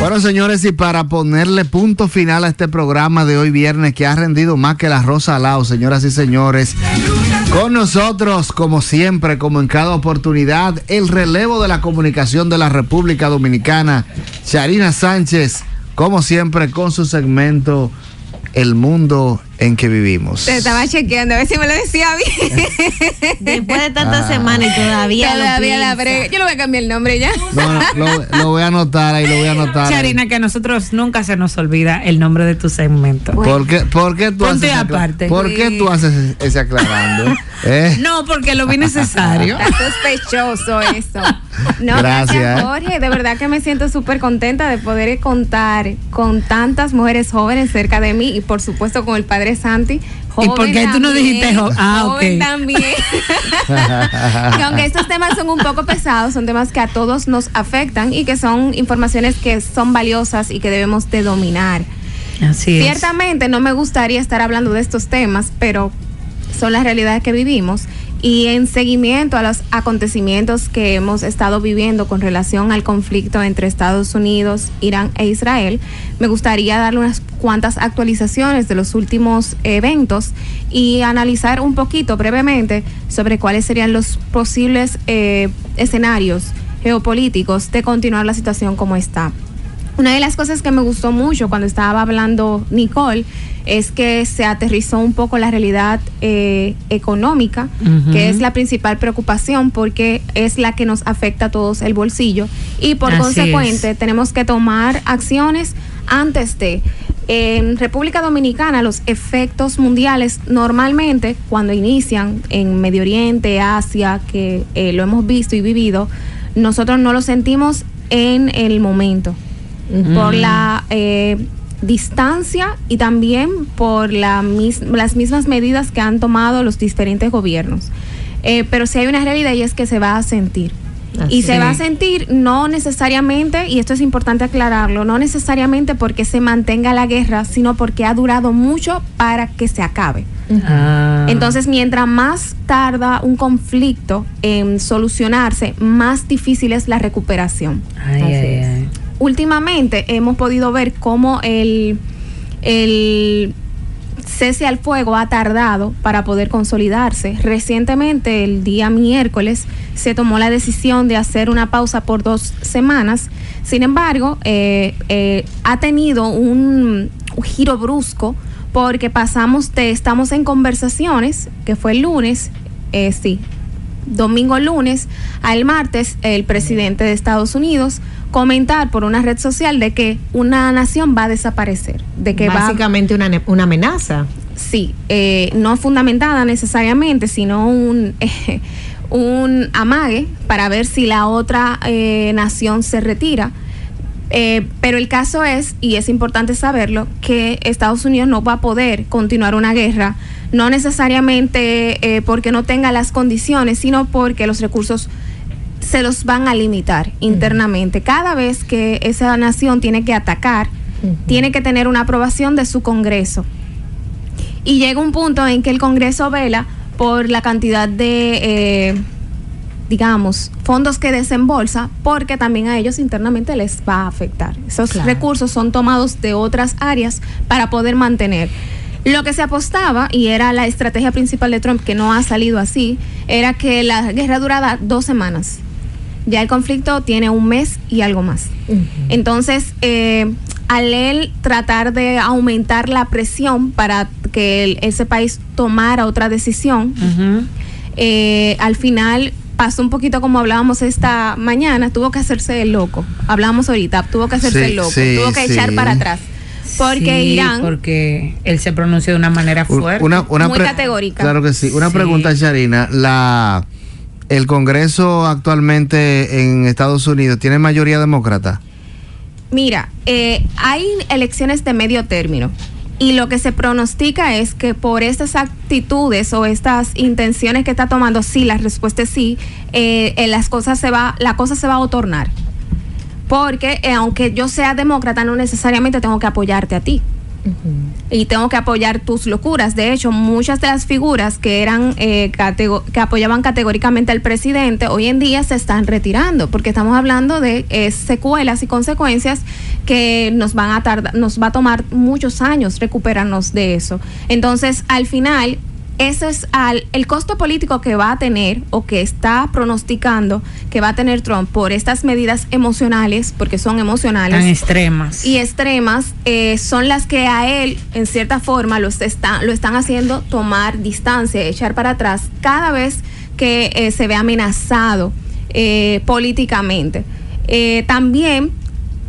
Bueno, señores, y para ponerle punto final a este programa de hoy viernes, que ha rendido más que el arroz salado, señoras y señores, con nosotros, como siempre, como en cada oportunidad, el relevo de la comunicación de la República Dominicana, Charina Sánchez, como siempre, con su segmento El Mundo en que Vivimos. Te estaba chequeando, a ver si me lo decía bien. Después de tantas semanas y todavía la brega. Yo le voy a cambiar el nombre ya. Lo voy a anotar ahí, lo voy a anotar. Charina, que a nosotros nunca se nos olvida el nombre de tu segmento. ¿Por qué tú Ponte haces aparte. ¿Por qué tú haces ese aclarando? No, porque lo vi necesario. Está sospechoso eso. No, Gracias, Jorge. De verdad que me siento súper contenta de poder contar con tantas mujeres jóvenes cerca de mí y por supuesto con el padre Santi. ¿Y por qué tú no dijiste joven ok? También. Que aunque estos temas son un poco pesados, son temas que a todos nos afectan y que son informaciones que son valiosas y que debemos de dominar. Así es. Ciertamente no me gustaría estar hablando de estos temas, pero son las realidades que vivimos. Y en seguimiento a los acontecimientos que hemos estado viviendo con relación al conflicto entre Estados Unidos, Irán e Israel, me gustaría darle unas cuantas actualizaciones de los últimos eventos y analizar un poquito brevemente sobre cuáles serían los posibles escenarios geopolíticos de continuar la situación como está. Una de las cosas que me gustó mucho cuando estaba hablando Nicole es que se aterrizó un poco la realidad económica, que es la principal preocupación porque es la que nos afecta a todos el bolsillo y por consecuente tenemos que tomar acciones antes de. En República Dominicana los efectos mundiales normalmente cuando inician en Medio Oriente, Asia, que lo hemos visto y vivido, nosotros no lo sentimos en el momento. Por la distancia y también por las mismas medidas que han tomado los diferentes gobiernos. Pero sí hay una realidad y es que se va a sentir. Y se va a sentir no necesariamente, y esto es importante aclararlo, no necesariamente porque se mantenga la guerra, sino porque ha durado mucho para que se acabe. Entonces, mientras más tarda un conflicto en solucionarse, más difícil es la recuperación. Últimamente hemos podido ver cómo el cese al fuego ha tardado para poder consolidarse. Recientemente, el día miércoles, se tomó la decisión de hacer una pausa por 2 semanas. Sin embargo, ha tenido un giro brusco porque pasamos de estamos en conversaciones, que fue el lunes, domingo, lunes, al martes, el presidente de Estados Unidos comentar por una red social de que una nación va a desaparecer, de que básicamente una amenaza. Sí, no fundamentada necesariamente, sino un amague para ver si la otra nación se retira. Pero el caso es, y es importante saberlo, que Estados Unidos no va a poder continuar una guerra, no necesariamente porque no tenga las condiciones, sino porque los recursos se los van a limitar internamente. Cada vez que esa nación tiene que atacar, tiene que tener una aprobación de su Congreso. Y llega un punto en que el Congreso vela por la cantidad de, fondos que desembolsa, porque también a ellos internamente les va a afectar. Esos recursos son tomados de otras áreas para poder mantener. Lo que se apostaba, y era la estrategia principal de Trump, que no ha salido así, era que la guerra durara 2 semanas. Ya el conflicto tiene 1 mes y algo más. Entonces, al él tratar de aumentar la presión para que ese país tomara otra decisión, al final pasó un poquito como hablábamos esta mañana, tuvo que hacerse el loco. Hablábamos ahorita, tuvo que hacerse el loco, tuvo que echar para atrás. Porque Irán... porque él se pronunció de una manera fuerte. Muy categórica. Claro que sí. Una pregunta, Charina. ¿El Congreso actualmente en Estados Unidos tiene mayoría demócrata? Mira, hay elecciones de medio término. Y lo que se pronostica es que por estas actitudes o estas intenciones que está tomando, sí, la respuesta es sí, la cosa se va a tornar. Porque aunque yo sea demócrata, no necesariamente tengo que apoyarte a ti. y tengo que apoyar tus locuras. De hecho, muchas de las figuras que eran que apoyaban categóricamente al presidente, hoy en día se están retirando, porque estamos hablando de secuelas y consecuencias que nos va a tomar muchos años recuperarnos de eso. Entonces, al final, ese es el costo político que va a tener, o que está pronosticando que va a tener Trump por estas medidas emocionales, porque son emocionales. Tan extremas. Y extremas, son las que a él, en cierta forma, lo están haciendo tomar distancia, echar para atrás cada vez que se ve amenazado políticamente. También,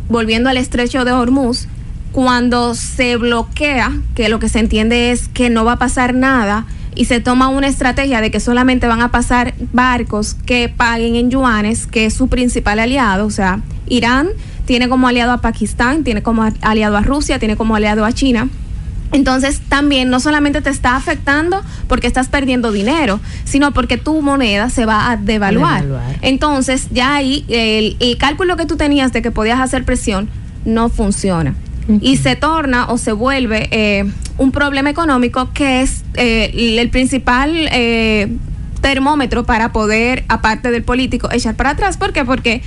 volviendo al estrecho de Hormuz, cuando se bloquea, que lo que se entiende es que no va a pasar nada, y se toma una estrategia de que solamente van a pasar barcos que paguen en yuanes, que es su principal aliado. O sea, Irán tiene como aliado a Pakistán, tiene como aliado a Rusia, tiene como aliado a China. Entonces, también no solamente te está afectando porque estás perdiendo dinero, sino porque tu moneda se va a devaluar. Entonces, ya ahí el cálculo que tú tenías de que podías hacer presión no funciona. Y se torna o se vuelve un problema económico, que es el principal termómetro para poder, aparte del político, echar para atrás. ¿Por qué? Porque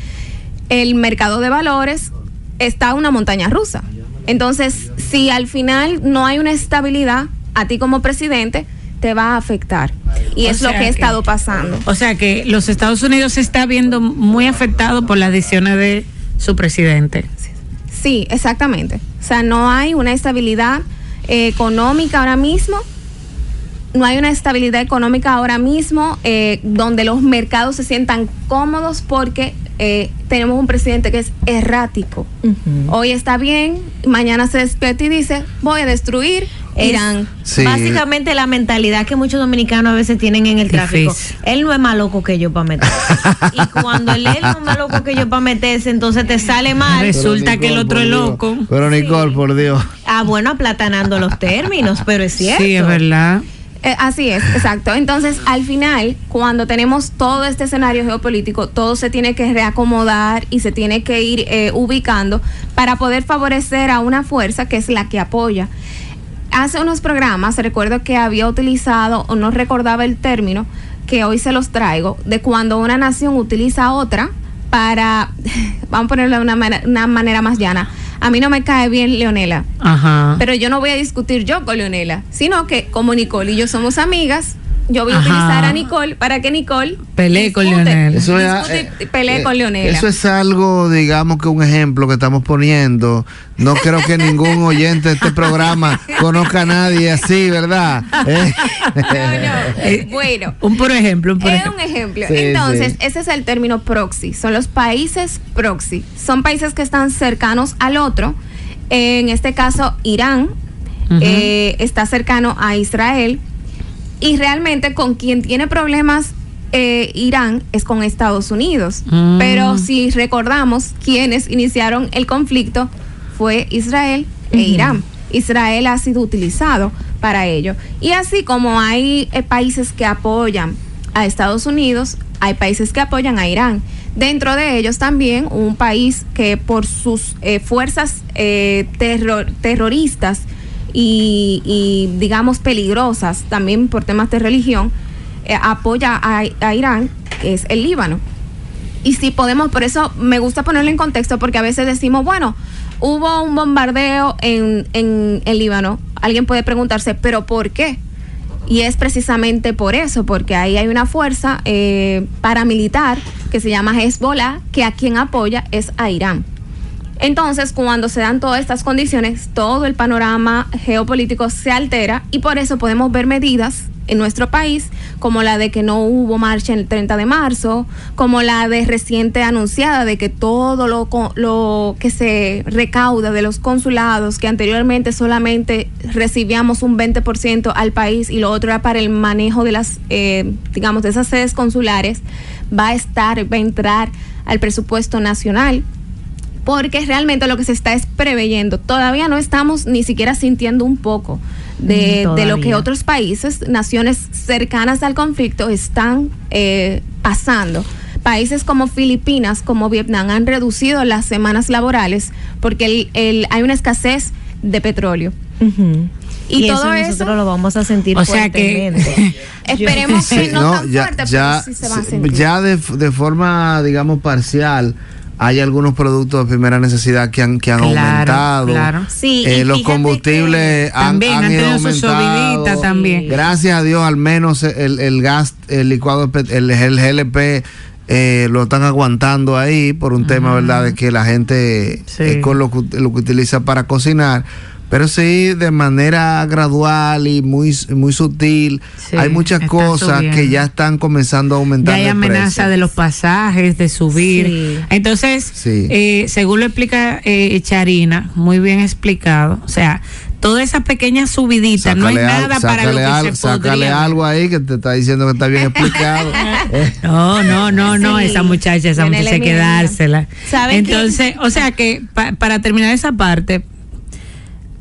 el mercado de valores está una montaña rusa. Entonces, si al final no hay una estabilidad, a ti como presidente te va a afectar. Y es lo que ha estado pasando. O sea que los Estados Unidos se está viendo muy afectado por las decisiones de su presidente. Sí, exactamente. O sea, no hay una estabilidad económica ahora mismo. No hay una estabilidad económica ahora mismo donde los mercados se sientan cómodos, porque tenemos un presidente que es errático. Hoy está bien, mañana se despierta y dice, voy a destruir Irán. Sí. Básicamente la mentalidad que muchos dominicanos a veces tienen en el tráfico. Él no es más loco que yo para meterse. Y cuando él no es más loco que yo para meterse, entonces te sale mal. Resulta Nicole, que el otro es loco. Pero Nicole, por Dios. Bueno, aplatanando los términos, pero es cierto. Sí, es verdad. Así es, exacto. Entonces, al final, cuando tenemos todo este escenario geopolítico, todo se tiene que reacomodar y se tiene que ir ubicando para poder favorecer a una fuerza que es la que apoya. Hace unos programas, recuerdo que había utilizado, o no recordaba el término, que hoy se los traigo, de cuando una nación utiliza a otra para, vamos a ponerlo de una manera más llana. A mí no me cae bien Leonela, pero yo no voy a discutir yo con Leonela, sino que como Nicole y yo somos amigas, yo voy a utilizar a Nicole para que Nicole pelee con Leonela. Pelee con Leonela. Eso es algo, digamos, que un ejemplo que estamos poniendo. No creo que ningún oyente de este programa conozca a nadie así, ¿verdad? Bueno, un puro ejemplo. Es un ejemplo. Sí, entonces, ese es el término proxy. Son los países proxy. Son países que están cercanos al otro. En este caso, Irán está cercano a Israel. Y realmente con quien tiene problemas Irán es con Estados Unidos. Pero si recordamos, quienes iniciaron el conflicto fue Israel e Irán. Israel ha sido utilizado para ello. Y así como hay países que apoyan a Estados Unidos, hay países que apoyan a Irán. Dentro de ellos también un país que por sus fuerzas terroristas y digamos peligrosas, también por temas de religión, apoya a Irán, que es el Líbano. Y si podemos, por eso me gusta ponerlo en contexto, porque a veces decimos, bueno, hubo un bombardeo en el Líbano. Alguien puede preguntarse, ¿pero por qué? Y es precisamente por eso, porque ahí hay una fuerza paramilitar que se llama Hezbollah, que a quien apoya es a Irán. Entonces, cuando se dan todas estas condiciones, todo el panorama geopolítico se altera, y por eso podemos ver medidas en nuestro país, como la de que no hubo marcha el 30 de marzo, como la de reciente anunciada de que todo lo que se recauda de los consulados, que anteriormente solamente recibíamos un 20% al país y lo otro era para el manejo de las, digamos, de esas sedes consulares, va a entrar al presupuesto nacional. Porque realmente lo que se está es preveyendo. Todavía no estamos ni siquiera sintiendo un poco de lo que otros países, naciones cercanas al conflicto, están pasando. Países como Filipinas, como Vietnam, han reducido las semanas laborales porque hay una escasez de petróleo. Y todo eso nosotros lo vamos a sentir fuertemente. Esperemos que no tan fuerte, pero sí se va a sentir. Ya de forma, digamos, parcial, hay algunos productos de primera necesidad que han aumentado. Claro. Sí, los combustibles han ido aumentando. También. Gracias a Dios, al menos el gas, el licuado, el GLP, lo están aguantando ahí por un tema, ¿verdad?, de que la gente con lo que utiliza para cocinar. Pero sí, de manera gradual y muy sutil, hay muchas cosas que ya están comenzando a aumentar. Ya hay amenaza de los pasajes, de subir. Sí. Entonces, según lo explica Charina, muy bien explicado, o sea, todas esas pequeñas subiditas, no hay nada para lo que se podría. Sácale algo ahí que te está diciendo que está bien explicado. No, esa muchacha hay que dársela. Entonces, o sea que para terminar esa parte,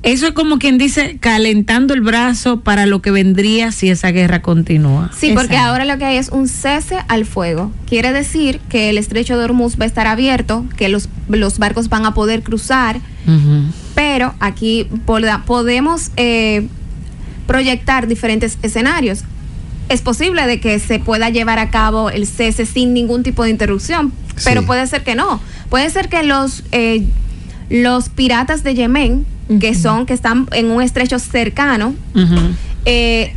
eso es como quien dice, calentando el brazo para lo que vendría si esa guerra continúa. Sí, porque ahora lo que hay es un cese al fuego. Quiere decir que el estrecho de Hormuz va a estar abierto, que los barcos van a poder cruzar, pero aquí podemos proyectar diferentes escenarios. Es posible de que se pueda llevar a cabo el cese sin ningún tipo de interrupción, pero puede ser que no. Puede ser que los piratas de Yemen, que están en un estrecho cercano,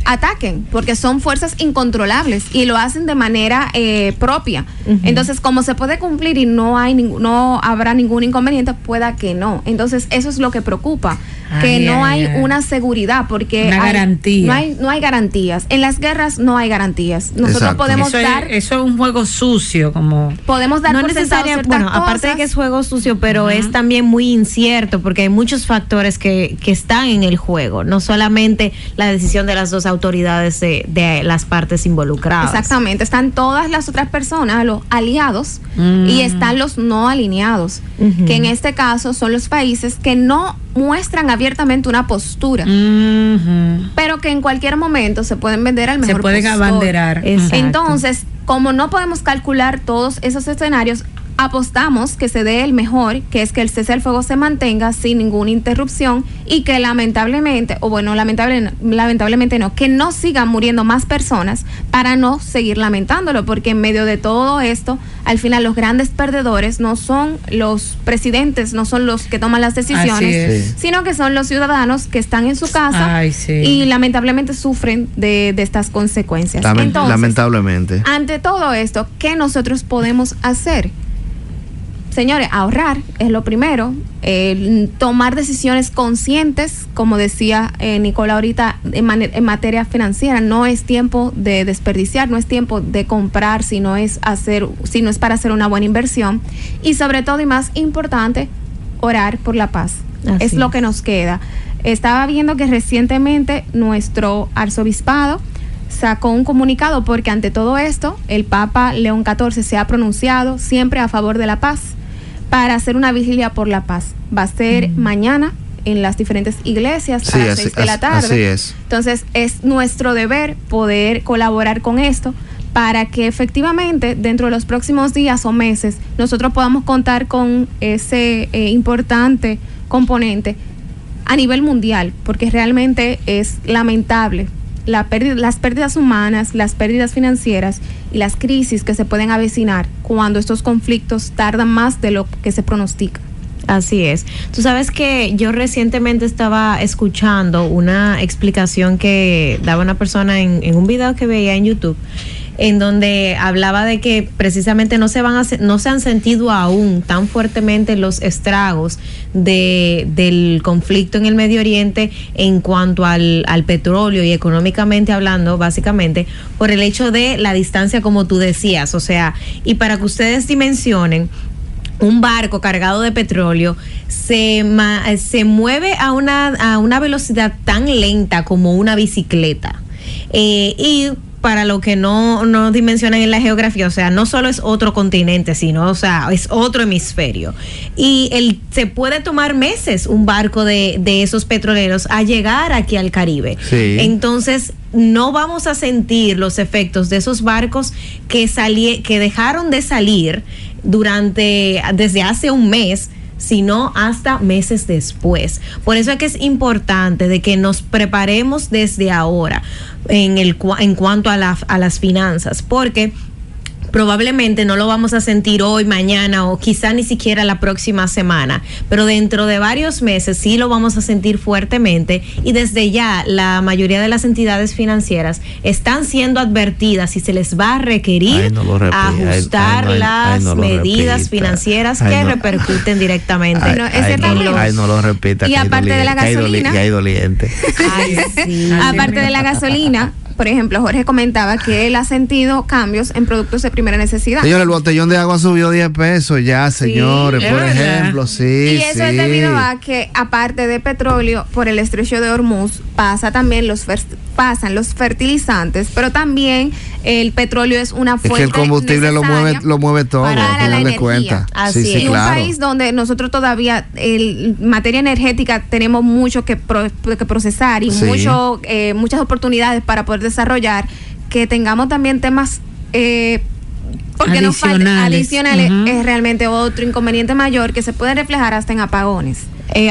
ataquen, porque son fuerzas incontrolables y lo hacen de manera propia. Entonces, como se puede cumplir y no habrá ningún inconveniente, pueda que no. Entonces, eso es lo que preocupa, que no hay una seguridad, porque garantía. No hay garantías. En las guerras no hay garantías. Nosotros podemos eso es un juego sucio, como podemos dar por sentado ciertas cosas. Aparte de que es juego sucio, pero es también muy incierto, porque hay muchos factores que están en el juego, no solamente la decisión de las dos autoridades de las partes involucradas. Exactamente, están todas las otras personas, los aliados, y están los no alineados, que en este caso son los países que no muestran abiertamente una postura, pero que en cualquier momento se pueden vender al mejor postor. Se pueden abanderar. Entonces, como no podemos calcular todos esos escenarios, apostamos que se dé el mejor, que es que el cese al fuego se mantenga sin ninguna interrupción y que lamentablemente no, que no sigan muriendo más personas para no seguir lamentándolo, porque en medio de todo esto, al final los grandes perdedores no son los presidentes, no son los que toman las decisiones, sino que son los ciudadanos que están en su casa y lamentablemente sufren de estas consecuencias. Entonces, lamentablemente. Ante todo esto, ¿qué nosotros podemos hacer? Señores, ahorrar es lo primero, tomar decisiones conscientes, como decía Nicola ahorita, en materia financiera. No es tiempo de desperdiciar, no es tiempo de comprar, si no es para hacer una buena inversión. Y sobre todo, y más importante, orar por la paz. Es lo que nos queda. Estaba viendo que recientemente nuestro arzobispado sacó un comunicado, porque ante todo esto, el Papa León XIV se ha pronunciado siempre a favor de la paz, para hacer una vigilia por la paz. Va a ser mañana en las diferentes iglesias a las 6 de la tarde. Así es. Entonces, es nuestro deber poder colaborar con esto para que efectivamente dentro de los próximos días o meses nosotros podamos contar con ese importante componente a nivel mundial, porque realmente es lamentable las pérdidas humanas, las pérdidas financieras y las crisis que se pueden avecinar cuando estos conflictos tardan más de lo que se pronostica. Así es. Tú sabes que yo recientemente estaba escuchando una explicación que daba una persona en un video que veía en YouTube, en donde hablaba de que precisamente no se han sentido aún tan fuertemente los estragos del conflicto en el Medio Oriente en cuanto al petróleo y económicamente hablando, básicamente por el hecho de la distancia, como tú decías. O sea, y para que ustedes dimensionen, un barco cargado de petróleo se mueve a una velocidad tan lenta como una bicicleta. Y para lo que no dimensionan en la geografía, o sea, no solo es otro continente, sino, o sea, es otro hemisferio. Y se puede tomar meses un barco de esos petroleros a llegar aquí al Caribe. Sí. Entonces, no vamos a sentir los efectos de esos barcos que dejaron de salir desde hace un mes, sino hasta meses después. Por eso es que es importante de que nos preparemos desde ahora en cuanto a las finanzas, porque probablemente no lo vamos a sentir hoy, mañana o quizá ni siquiera la próxima semana, pero dentro de varios meses sí lo vamos a sentir fuertemente, y desde ya la mayoría de las entidades financieras están siendo advertidas y se les va a requerir ajustar las medidas financieras que repercuten directamente. No lo repita. Y aparte de la gasolina. Que hay doliente. Aparte de la gasolina, por ejemplo, Jorge comentaba que él ha sentido cambios en productos de primera necesidad. Señor, el botellón de agua subió 10 pesos ya, señores, por ejemplo, sí. Y eso es debido a que, aparte de petróleo, por el estrecho de Hormuz, pasan los fertilizantes, pero también el petróleo es una fuente. Es que el combustible lo mueve todo, al final de cuentas. Así es. En un país donde nosotros todavía, en materia energética, tenemos mucho que procesar y muchas oportunidades para poder desarrollar, que tengamos también temas porque adicionales es realmente otro inconveniente mayor que se puede reflejar hasta en apagones.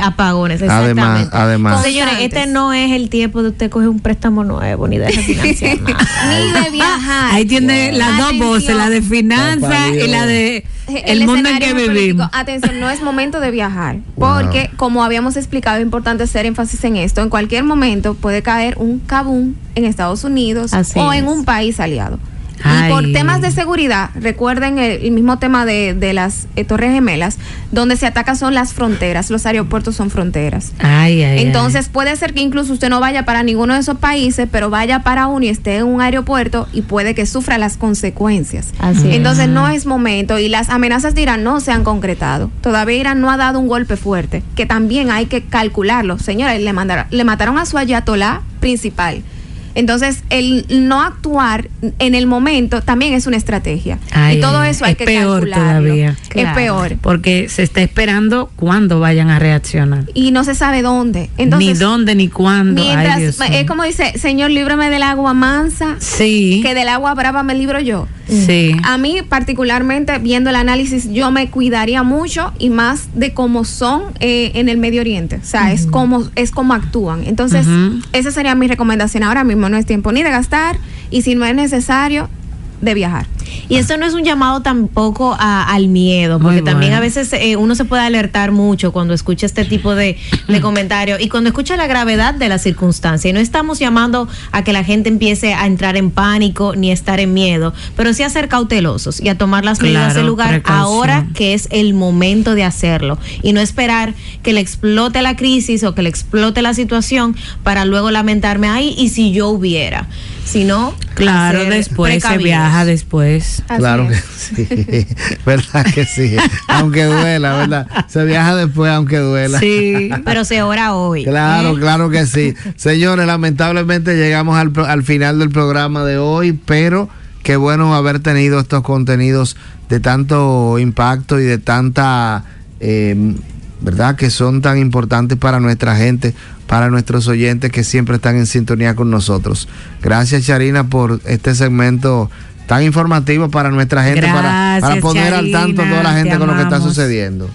Apagones, exactamente. Además. Señores, este no es el tiempo de usted coger un préstamo nuevo, ni de refinanciar nada. Ni de viajar. Ahí tiene las dos voces, la de finanzas y la de el mundo en que vivimos. Atención, no es momento de viajar, porque como habíamos explicado, es importante hacer énfasis en esto. En cualquier momento puede caer un kabum en Estados Unidos en un país aliado. Y por temas de seguridad, recuerden el mismo tema de las Torres Gemelas, donde se ataca son las fronteras, los aeropuertos son fronteras. Entonces puede ser que incluso usted no vaya para ninguno de esos países, pero vaya para uno y esté en un aeropuerto y puede que sufra las consecuencias. Entonces no es momento, y las amenazas de Irán no se han concretado. Todavía Irán no ha dado un golpe fuerte, que también hay que calcularlo. Señora, le mataron a su ayatolá principal. Entonces, el no actuar en el momento también es una estrategia. Y todo eso hay que calcularlo. Todavía. Claro. Es peor. Porque se está esperando cuándo vayan a reaccionar. Y no se sabe dónde. Entonces, ni dónde ni cuándo. Mientras, es como dice, Señor, líbrame del agua mansa. Sí. Que del agua brava me libro yo. Sí. A mí, particularmente, viendo el análisis, yo me cuidaría mucho y más de cómo son en el Medio Oriente. O sea, es como actúan. Entonces, esa sería mi recomendación ahora mismo. No es tiempo ni de gastar, y si no es necesario, de viajar. Y esto no es un llamado tampoco al miedo, porque también a veces uno se puede alertar mucho cuando escucha este tipo de comentarios y cuando escucha la gravedad de la circunstancia. Y no estamos llamando a que la gente empiece a entrar en pánico ni a estar en miedo, pero sí a ser cautelosos y a tomar las medidas del lugar ahora que es el momento de hacerlo, y no esperar que le explote la crisis o que le explote la situación para luego lamentarme, ay, y si yo hubiera. Sino, claro, después se viaja después. Claro que sí, verdad que sí, aunque duela, verdad, se viaja después aunque duela. Sí, pero se ora hoy. Claro que sí. Señores, lamentablemente llegamos al final del programa de hoy, pero qué bueno haber tenido estos contenidos de tanto impacto y de tanta, verdad, que son tan importantes para nuestra gente, para nuestros oyentes que siempre están en sintonía con nosotros. Gracias, Charina, por este segmento tan informativo para nuestra gente, para poner Charina, al tanto a toda la gente con lo que está sucediendo.